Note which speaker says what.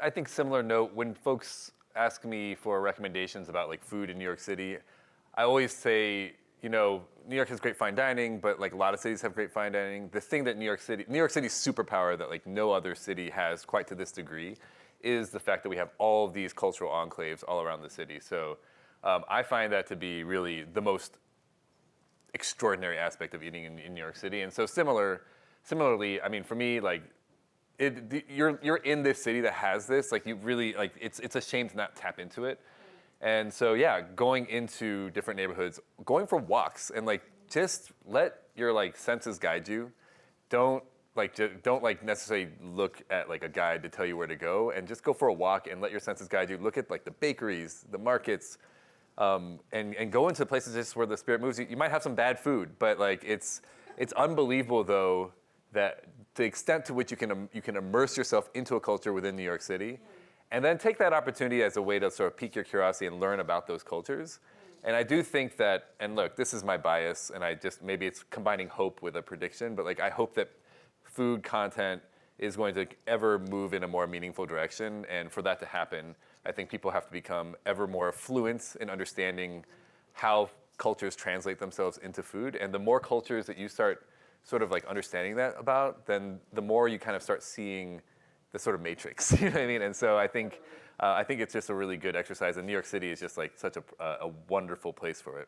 Speaker 1: I think similar note, when folks ask me for recommendations about like food in New York City, I always say, New York has great fine dining, but like a lot of cities have great fine dining. The thing that New York City's superpower that like no other city has quite to this degree is the fact that we have all of these cultural enclaves all around the city. So I find that to be really the most extraordinary aspect of eating in New York City. And so similarly, I mean, for me, like, you're in this city that has this, like you really, like it's a shame to not tap into it. And so yeah, going into different neighborhoods, going for walks and like just let your like senses guide you. Don't don't necessarily look at like a guide to tell you where to go, and just go for a walk and let your senses guide you. Look at like the bakeries, the markets, and go into places just where the spirit moves you. You might have some bad food, but like it's unbelievable though that the extent to which you can immerse yourself into a culture within New York City, and then take that opportunity as a way to sort of pique your curiosity and learn about those cultures. And I do think that, and look, this is my bias, and maybe it's combining hope with a prediction, but like I hope that food content is going to ever move in a more meaningful direction. And for that to happen, I think people have to become ever more fluent in understanding how cultures translate themselves into food. And the more cultures that you start sort of like understanding that about, then the more you kind of start seeing the sort of matrix, you know what I mean? And so I think it's just a really good exercise, and New York City is just like such a wonderful place for it.